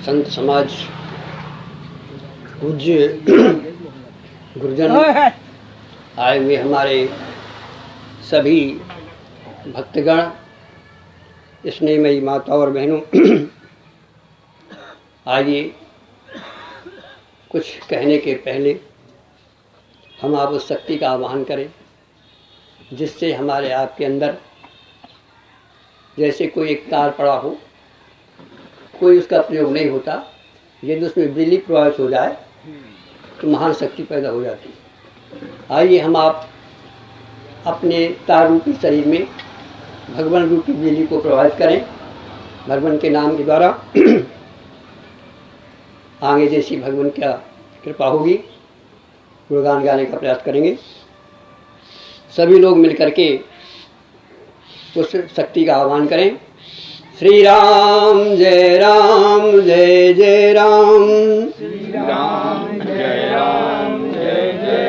संत समाज, पूज्य गुरुजन, आए हुए हमारे सभी भक्तगण, स्नेहमयी माता और बहनों, आइए कुछ कहने के पहले हम आप उस शक्ति का आह्वान करें जिससे हमारे आपके अंदर जैसे कोई एक तार पड़ा हो, कोई उसका प्रयोग नहीं होता, यदि उसमें बिजली प्रवाहित हो जाए तो महान शक्ति पैदा हो जाती है। आइए हम आप अपने तार रूपी शरीर में भगवान रूपी बिजली को प्रवाहित करें, भगवान के नाम के द्वारा। आगे जैसी भगवान क्या कृपा होगी, गुणगान गाने का प्रयास करेंगे। सभी लोग मिलकर के उस शक्ति का आह्वान करें। श्री राम जय राम जय जय राम, श्री राम जय राम जय जय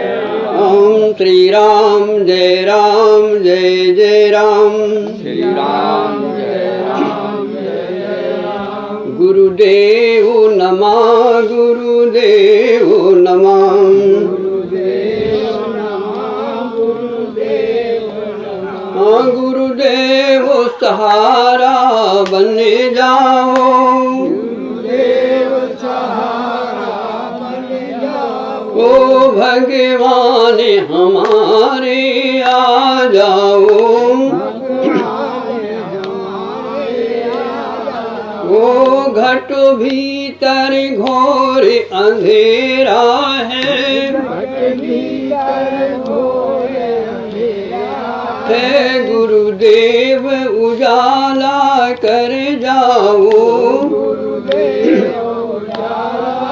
राम, श्री राम जय राम जय जय राम, श्री राम जय राम जय जय राम। गुरुदेव नमः, गुरुदेव नमः, गुरुदेव नमः, गुरुदेव नमः। गुरुदेव सहारा बन जाओ, गुरुदेव सहारा बन जाओ। ओ भगवान हमारे आ जाओ, भगवान हमारे आ जाओ। ओ घट भीतर घोर अंधेरा है, घट भीतर घोर अंधेरा है गुरुदेव उजाला कर जाओ, गुरुदेव उजाला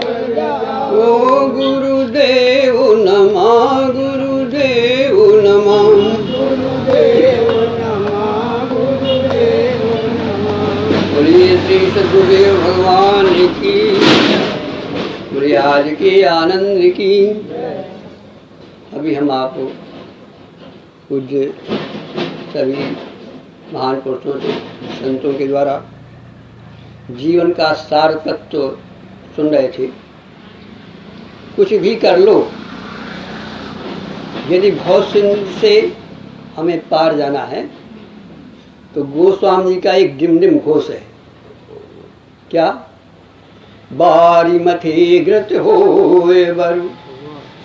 कर जाओ। ओ गुरुदेव नमः, गुरुदेव नमः, गुरुदेव नमः, गुरुदेव नमः। बोलिए श्री सद्गुरुदेव भगवान की, बोलिए आज के आनंद की। अभी हम आपको पूज्य सभी महान पुरुषों से, संतों के द्वारा जीवन का सार तत्व सुन रहे थे। कुछ भी कर लो, यदि भव सिंधु से हमें पार जाना है तो गोस्वामी जी का एक डिमडिम घोष है। क्या? बारी मथे घृत होए बरु,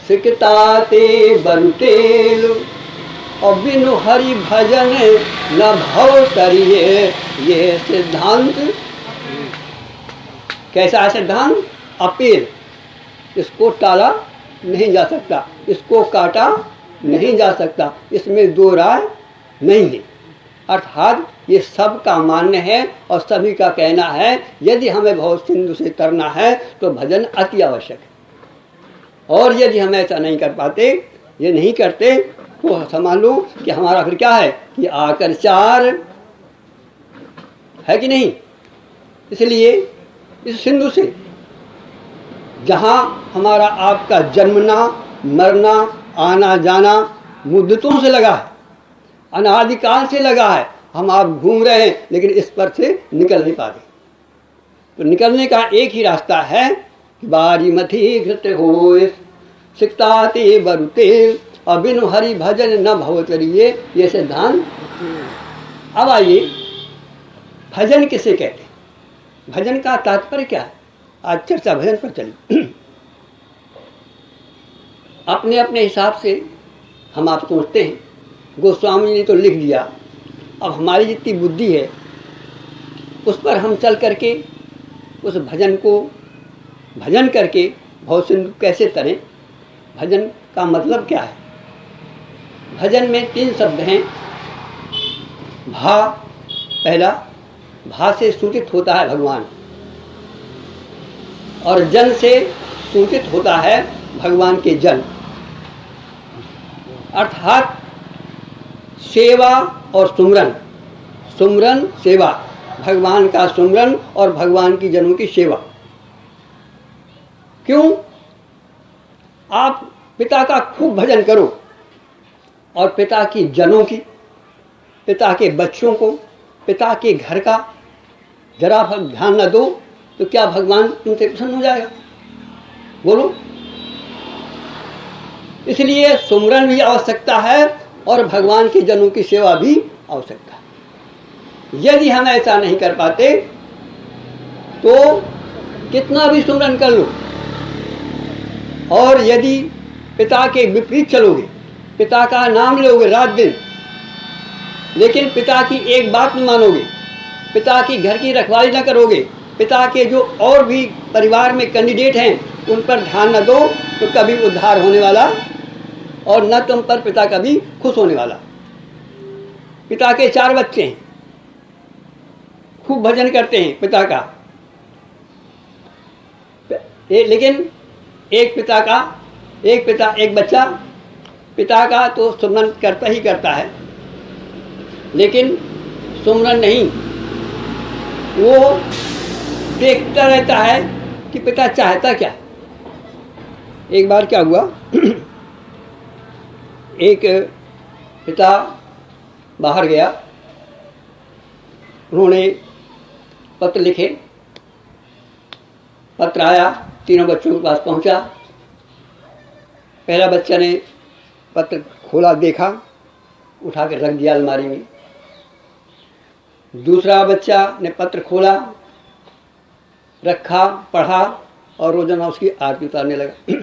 सिकताते बरु तेल, और बिनु हरि भजन न भव करिए। ये सिद्धांत कैसा है? सिद्धांत अपेल, इसको टाला नहीं जा सकता, इसको काटा नहीं जा सकता, इसमें दो राय नहीं है। अर्थात ये सब का मान्य है और सभी का कहना है, यदि हमें भव सिंधु से तरना है तो भजन अति आवश्यक है। और यदि हम ऐसा नहीं कर पाते, ये नहीं करते, तो समझ लो कि हमारा फिर क्या है कि आकर चार है कि नहीं। इसलिए इस सिंधु से जहाँ हमारा आपका जन्मना मरना आना जाना मुद्दतों से लगा है, अनादिकाल से लगा है, हम आप घूम रहे हैं लेकिन इस पर से निकल नहीं पाते। तो निकलने का एक ही रास्ता है कि बारी मथी घृत होए, सिकताते बरु तेल, और बिनु हरि भजन न भव करिए। ये सिद्धांत। अब आइए, भजन किसे कहते हैं? भजन का तात्पर्य क्या है? आज चर्चा भजन पर चली। अपने अपने हिसाब से हम आप सोचते हैं, गोस्वामी ने तो लिख दिया, अब हमारी जितनी बुद्धि है उस पर हम चल करके उस भजन को भजन करके भव सिंधु कैसे तरें। भजन का मतलब क्या है? भजन में तीन शब्द हैं। भा, पहला भा से सूचित होता है भगवान, और जन से सूचित होता है भगवान के जन, अर्थात सेवा और सुमरन। सुमरन सेवा, भगवान का सुमरन और भगवान की जनों की सेवा। क्यों? आप पिता का खूब भजन करो और पिता की जनों की, पिता के बच्चों को, पिता के घर का जरा ध्यान न दो तो क्या भगवान तुमसे प्रसन्न हो जाएगा? बोलो। इसलिए सुमरन भी आवश्यकता है और भगवान के जनों की सेवा भी आवश्यकता है। यदि हम ऐसा नहीं कर पाते तो कितना भी सुमरन कर लो, और यदि पिता के विपरीत चलोगे, पिता का नाम लोगे रात दिन, लेकिन पिता की एक बात नहीं मानोगे, पिता की घर की रखवाली न करोगे, पिता के जो और भी परिवार में कैंडिडेट हैं उन पर ध्यान न दो, तो कभी उद्धार होने वाला और न तुम पर पिता कभी खुश होने वाला। पिता के 4 बच्चे हैं, खूब भजन करते हैं पिता का, लेकिन एक बच्चा पिता का तो सुमरन करता ही करता है, लेकिन सुमरन नहीं, वो देखता रहता है कि पिता चाहता क्या। एक बार क्या हुआ, एक पिता बाहर गया, उन्होंने पत्र लिखे, पत्र आया, तीनों बच्चों के पास पहुंचा। पहला बच्चा ने पत्र खोला, देखा, उठा कर रख दिया अलमारी में। दूसरा बच्चा ने पत्र खोला, रखा, पढ़ा और रोजाना उसकी आरती उतारने लगा।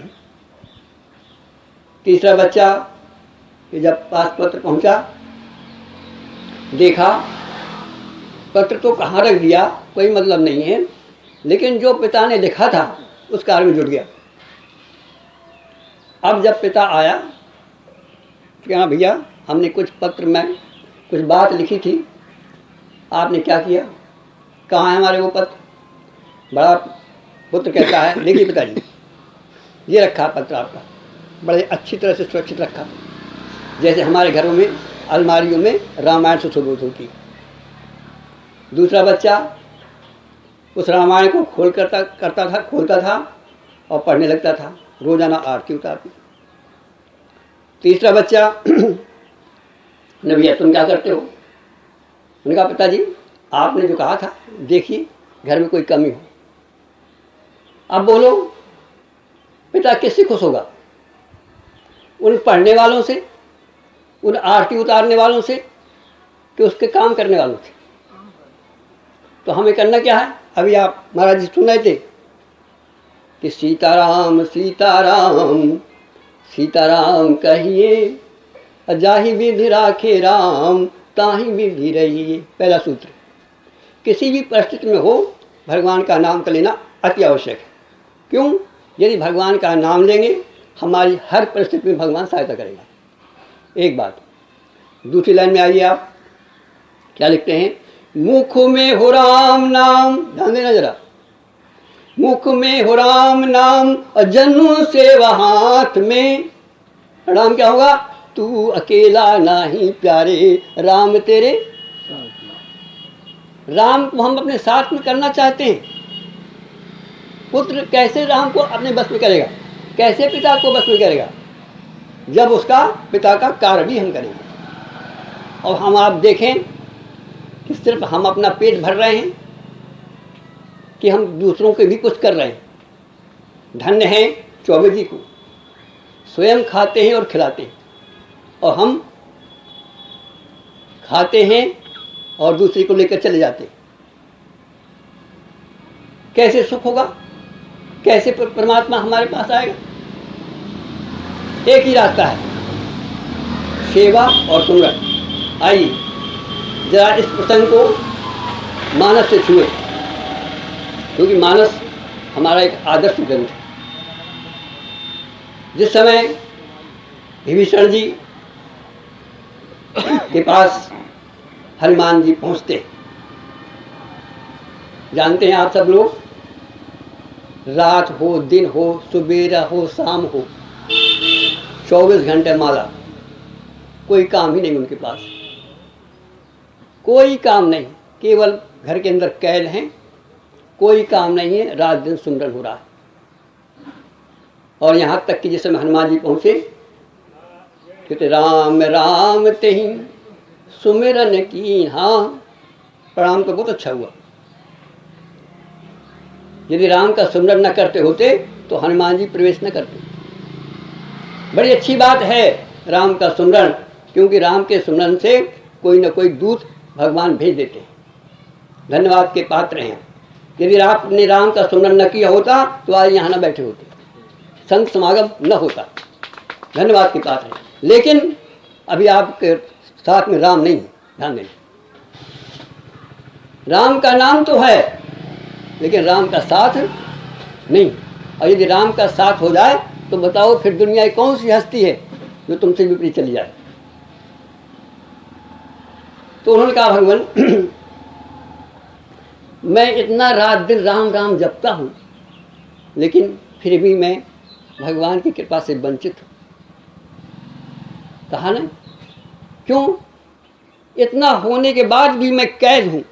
तीसरा बच्चा कि जब पास पत्र पहुंचा, देखा, पत्र तो कहाँ रख दिया कोई मतलब नहीं है, लेकिन जो पिता ने लिखा था उस कार्य में जुट गया। अब जब पिता आया कि हाँ भैया, हमने कुछ पत्र में कुछ बात लिखी थी, आपने क्या किया, कहाँ है हमारे वो पत्र? बड़ा पुत्र कहता है, देखिए पिताजी, ये रखा पत्र आपका, बड़े अच्छी तरह से सुरक्षित रखा, जैसे हमारे घरों में अलमारियों में रामायण से सुबोध होती। दूसरा बच्चा उस रामायण को खोलता था और पढ़ने लगता था, रोजाना आरती उतारती। तीसरा बच्चा ने भैया तुम क्या करते हो? उन्होंने कहा पिताजी आपने जो कहा था, देखिए घर में कोई कमी हो। अब बोलो पिता किससे खुश होगा? उन पढ़ने वालों से, उन आरती उतारने वालों से, कि उसके काम करने वालों से? तो हमें करना क्या है? अभी आप महाराज जी सुन रहे थे कि सीताराम सीताराम सीताराम कहिए, जाहि विधि राखे राम ताहि विधि रहिए। पहला सूत्र, किसी भी परिस्थिति में हो भगवान का नाम कर लेना अति आवश्यक है। क्यों? यदि भगवान का नाम लेंगे हमारी हर परिस्थिति में भगवान सहायता करेगा। एक बात। दूसरी लाइन में आइए आप, क्या लिखते हैं? मुख में हो राम नाम, ध्यान देना जरा, मुख में हो राम नाम और जन्म सेवा हाथ में। राम क्या होगा? तू अकेला नहीं प्यारे, राम तेरे। राम को हम अपने साथ में करना चाहते हैं। पुत्र कैसे राम को अपने बस में करेगा? कैसे पिता को बस में करेगा? जब उसका पिता का कार्य भी हम करेंगे। और हम आप देखें कि सिर्फ हम अपना पेट भर रहे हैं कि हम दूसरों के भी कुछ कर रहे हैं। धन्य है चौबे जी को, स्वयं खाते हैं और खिलाते हैं, और हम खाते हैं और दूसरे को लेकर चले जाते हैं। कैसे सुख होगा? कैसे परमात्मा हमारे पास आएगा? एक ही रास्ता है, सेवा और सुमरन। आइए जरा इस प्रसंग को मानस से छुए, क्योंकि मानस हमारा एक आदर्श ग्रंथ है। जिस समय विभीषण जी के पास हनुमान जी पहुंचते, जानते हैं आप सब लोग, रात हो दिन हो सुबेरा हो शाम हो 24 घंटे माला, कोई काम ही नहीं उनके पास, कोई काम नहीं, केवल घर के अंदर कैद हैं, कोई काम नहीं है, रात दिन सुमरन हो रहा है। और यहाँ तक कि जिस समय हनुमान जी पहुँचे, कहते राम राम तेहि सुमिरन की। हाँ, प्रणाम तो बहुत अच्छा हुआ। यदि राम का सुमिरन न करते होते तो हनुमान जी प्रवेश न करते। बड़ी अच्छी बात है राम का सुमिरन, क्योंकि राम के सुमिरन से कोई न कोई दूत भगवान भेज देते हैं, धन्यवाद के पात्र हैं। यदि आपने राम का सुमिरन न किया होता तो आज यहाँ न बैठे होते, संत समागम न होता, धन्यवाद के पात्र हैं। लेकिन अभी आपके साथ में राम नहीं है, ध्यान देना। राम का नाम तो है लेकिन राम का साथ नहीं। और यदि राम का साथ हो जाए तो बताओ फिर दुनिया की कौन सी हस्ती है जो तुमसे विपरीत चली जाए। तो उन्होंने कहा भगवान मैं इतना रात दिन राम राम जपता हूँ लेकिन फिर भी मैं भगवान की कृपा से वंचित हूँ। कहा ना, क्यों? इतना होने के बाद भी मैं कैद हूँ,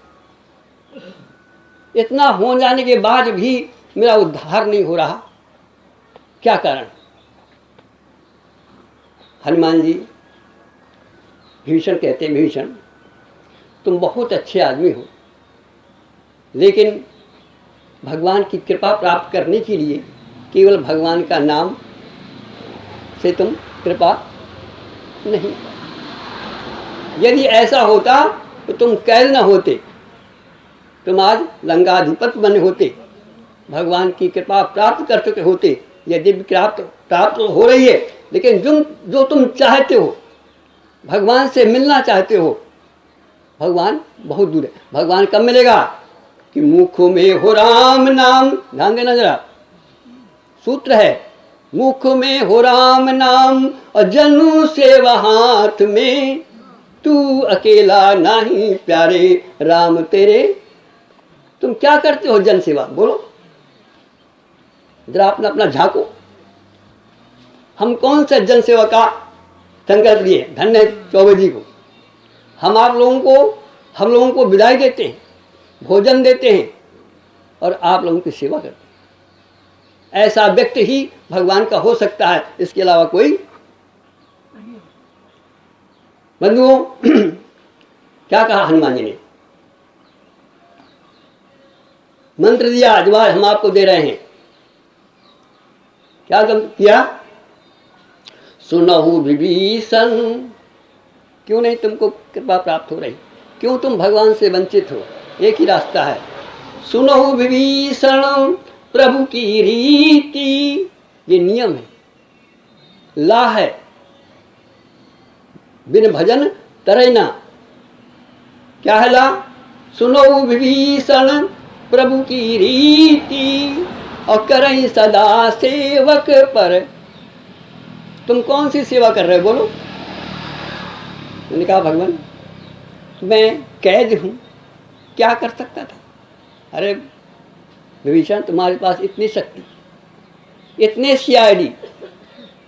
इतना हो जाने के बाद भी मेरा उद्धार नहीं हो रहा, क्या कारण? हनुमान जी भीषण कहते हैं, भीषण तुम बहुत अच्छे आदमी हो, लेकिन भगवान की कृपा प्राप्त करने के लिए केवल भगवान का नाम से तुम कृपा नहीं। यदि ऐसा होता तो तुम कैद न होते, तुम आज लंकाधिपति बने होते, भगवान की कृपा प्राप्त कर चुके होते। यदि प्राप्त हो रही है लेकिन जो तुम चाहते हो, भगवान से मिलना चाहते हो, भगवान बहुत दूर है। भगवान कब मिलेगा? कि मुख में हो राम नाम, ध्यान देना जरा, सूत्र है, मुख में हो राम नाम और जनु सेवा हाथ में, तू अकेला नहीं प्यारे राम तेरे। तुम क्या करते हो जन सेवा? बोलो जरा अपना अपना झांको। हम कौन सा जन सेवा का संकल्प लिए? धन्य चौबे जी को। हम लोगों को विदाई देते हैं, भोजन देते हैं और आप लोगों की सेवा करते हैं। ऐसा व्यक्ति ही भगवान का हो सकता है, इसके अलावा कोई। बंधुओं क्या कहा हनुमान जी ने? मंत्र दिया, आज हम आपको दे रहे हैं। क्या किया? सुनहु विभीषण, क्यों नहीं तुमको कृपा प्राप्त हो रही? क्यों तुम भगवान से वंचित हो? एक ही रास्ता है, सुनहु विभीषण प्रभु की रीति। ये नियम है, ला है, बिन भजन तरै ना। क्या है ला? सुनहु विभीषण प्रभु की रीति और करई सदा सेवक पर। तुम कौन सी सेवा कर रहे हो? बोलो। मैंने कहा भगवान मैं कैद हूं, क्या कर सकता था? अरे विभीषण तुम्हारे पास इतनी शक्ति, इतने सीआईडी,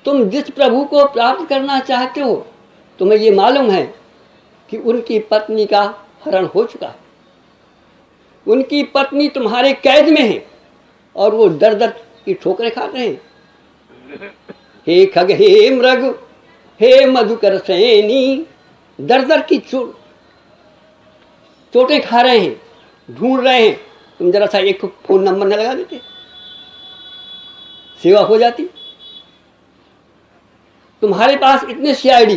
तुम जिस प्रभु को प्राप्त करना चाहते हो तुम्हें ये मालूम है कि उनकी पत्नी का हरण हो चुका है, उनकी पत्नी तुम्हारे कैद में है और वो दर दर की ठोकरें खा रहे हैं। हे खग, हे मृग, हे मधुकर सैनी, दर दर की चोटें खा रहे हैं, ढूंढ रहे हैं। तुम जरा सा एक फोन नंबर न लगा देते, सेवा हो जाती। तुम्हारे पास इतने सीआईडी,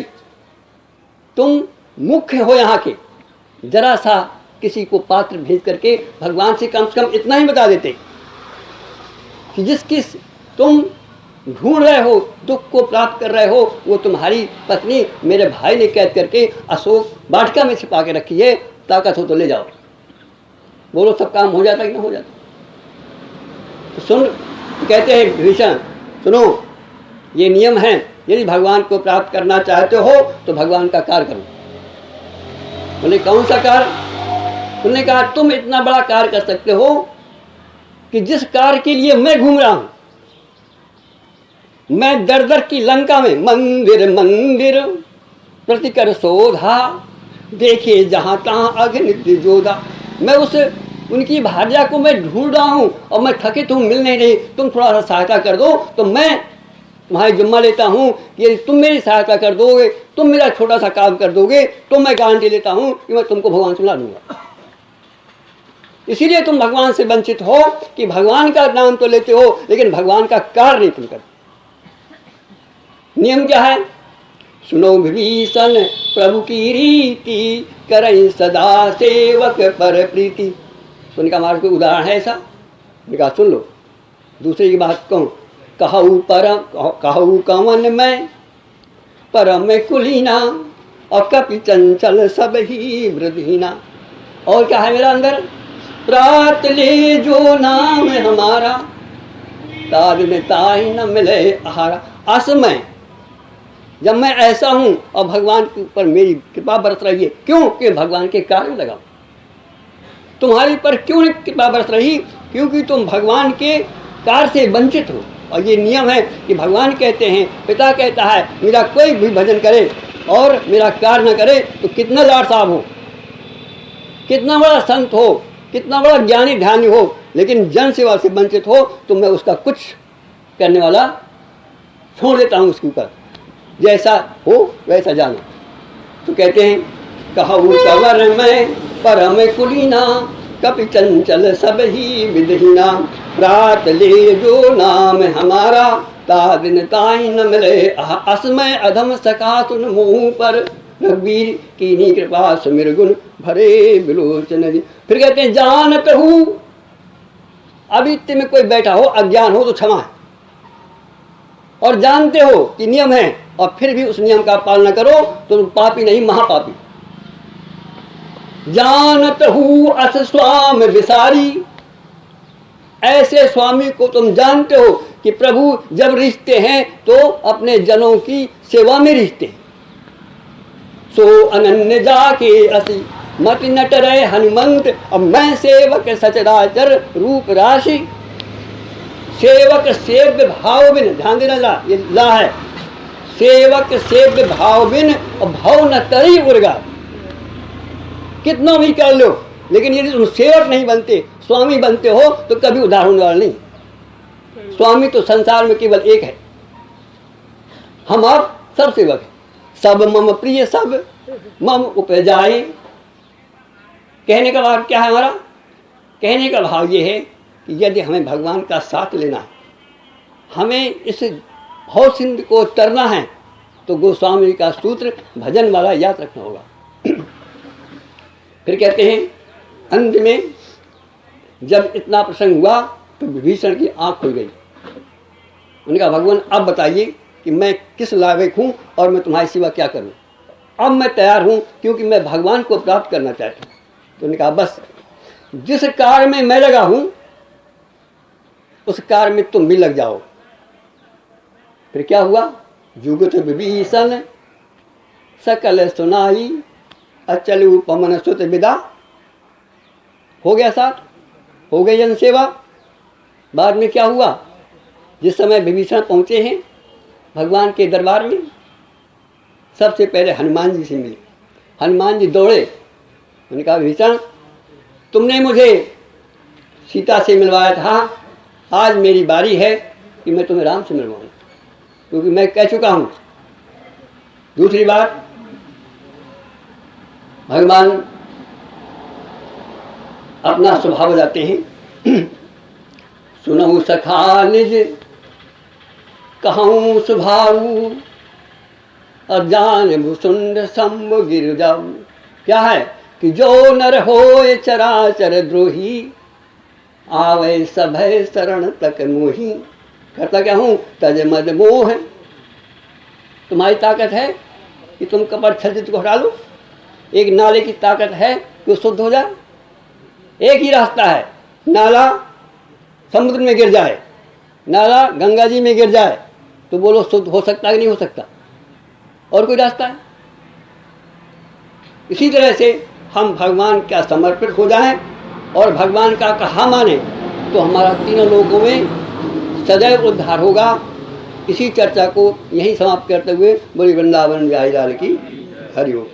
तुम मुख्य हो यहाँ के, जरा सा किसी को पात्र भेज करके भगवान से कम इतना ही बता देते कि जिसकी तुम ढूंढ रहे हो, दुख को प्राप्त कर रहे हो, वो तुम्हारी पत्नी मेरे भाई ने कैद करके अशोक वाटिका में छिपा के रखी है, ताकत हो तो ले जाओ। बोलो सब काम हो जाता कि नहीं हो जाता? तो सुन, कहते हैं भीषण सुनो, ये नियम है, यदि भगवान को प्राप्त करना चाहते हो तो भगवान का कार्य करो। बोले कौन सा कार्य? उन्होंने कहा तुम इतना बड़ा कार्य कर सकते हो कि जिस कार्य के लिए मैं घूम रहा हूं, मैं दर दर की लंका में मंदिर मंदिर प्रतिकर शोधा, देखे जहां तहां अग्नि जोधा। मैं उनकी भार्या को मैं ढूंढ रहा हूं और मैं थकित हूं, मिल नहीं रही। तुम थोड़ा सा सहायता कर दो तो मैं तुम्हारी जिम्मा लेता हूं कि यदि तुम मेरी सहायता कर दोगे, तुम मेरा छोटा सा काम कर दोगे, तो मैं गारंटी लेता हूं कि मैं तुमको भगवान से मिला दूंगा। इसीलिए तुम भगवान से वंचित हो कि भगवान का नाम तो लेते हो लेकिन भगवान का कार्य नहीं तुम करते। नियम क्या है? सुनो विभीषण प्रभु की रीति, करई सदा सेवक पर प्रीति। सुन का हमारा कोई उदाहरण है ऐसा? कहा सुन लो। दूसरे की बात कहूँ, कहू कवन में परम कुलीना, और कपि चंचल सब ही वृद्धीना। और क्या है मेरा अंदर? प्रात ले जो नाम हमारा, ताज में ताई न मिले आहारा। असमय जब मैं ऐसा हूं और भगवान के ऊपर मेरी कृपा बरस रही है, क्यों? कि भगवान के कार्य लगाओ। तुम्हारी पर क्यों नहीं कृपा बरस रही? क्योंकि तुम भगवान के कार्य से वंचित हो। और ये नियम है कि भगवान कहते हैं, पिता कहता है, मेरा कोई भी भजन करे और मेरा कार्य न करे तो कितना लाड साहब हो, कितना बड़ा संत हो, कितना बड़ा ज्ञानी ध्यानी हो, लेकिन जन सेवा से वंचित हो तो मैं उसका कुछ करने वाला छोड़ देता हूँ उसके ऊपर। जैसा हो वैसा जानो। तो कहते हैं, कहू कवर में परम कुलीना, कपि चंचल सब ही विधहीना। रात ले जो नाम हमारा, ता दिन ताई न मिले असमय अधम सका सुन मुँह पर। रघुवीर कीन्ही कृपा सुमिर गुण भरे बिलोचन जी। फिर कहते हैं, जान कहू। अभी में कोई बैठा हो, अज्ञान हो तो क्षमा है, और जानते हो कि नियम है और फिर भी उस नियम का पालन करो तो तुम पापी नहीं महापापी। जानत हूँ अस स्वाम विसारी। ऐसे स्वामी को तुम जानते हो कि प्रभु जब रिश्ते हैं तो अपने जनों की सेवा में रिश्ते हैं। सो अनन्य जाके असी मत नट रहे हनुमंत, अब मैं सेवक सचराचर रूप राशि। सेवक सेव्य भाव बिन, ध्यान देना ला, ये ला है। सेवक सेव्य भाव बिन और भाव न तरी उर्गा। कितना भी कर लो, लेकिन यदि तुम सेवक नहीं बनते, स्वामी बनते हो तो कभी उद्धार होने वाला नहीं। स्वामी तो संसार में केवल एक है, हम आप सब सेवक हैं। सब मम प्रिय सब मम उपजाए। कहने का भाव क्या है हमारा? कहने का भाव ये है कि यदि हमें भगवान का साथ लेना है, हमें इस भव सिंधु को तरना है, तो गोस्वामी का सूत्र भजन वाला याद रखना होगा। फिर कहते हैं, अंत में जब इतना प्रसंग हुआ तो विभीषण की आंख खुल गई। उन्होंने कहा, भगवान अब बताइए कि मैं किस लायक हूँ और मैं तुम्हारी सेवा क्या करूँ। अब मैं तैयार हूँ क्योंकि मैं भगवान को प्राप्त करना चाहता हूँ। तो उन्होंने कहा, बस जिस कार्य में मैं लगा हूँ उस कार्य में तुम भी लग जाओ। फिर क्या हुआ? जुगत विभीषण सकल सुनाई, अचल उपमन सुत विदा। हो गया साथ, हो गई जन सेवा। बाद में क्या हुआ? जिस समय विभीषण पहुँचे हैं भगवान के दरबार में, सबसे पहले हनुमान जी से मिले। हनुमान जी दौड़े, उन्होंने कहा, विभीषण तुमने मुझे सीता से मिलवाया था, आज मेरी बारी है कि मैं तुम्हें राम से मिलवाऊँ, क्योंकि मैं कह चुका हूँ। दूसरी बात, भगवान अपना स्वभाव बताते हैं, सुनहु सखा निज कहूँ सुभाऊ, और जान भुसुंड शंभु गिर जाऊ। क्या है कि जो नर होए चराचर द्रोही, आवे सभय शरण तक मोही। करता क्या हूँ? तज मद मोह। तुम्हारी ताकत है कि तुम कपट छल को हटा लो। एक नाले की ताकत है कि वो शुद्ध हो जाए। एक ही रास्ता है, नाला समुद्र में गिर जाए, नाला गंगा जी में गिर जाए, तो बोलो शुद्ध हो सकता है कि नहीं हो सकता? और कोई रास्ता है? इसी तरह से हम भगवान का समर्पित हो जाएं और भगवान का कहा माने तो हमारा तीनों लोगों में सदैव उद्धार होगा। इसी चर्चा को यहीं समाप्त करते हुए बोली वृंदावन बिहारी लाल की हरि ओम।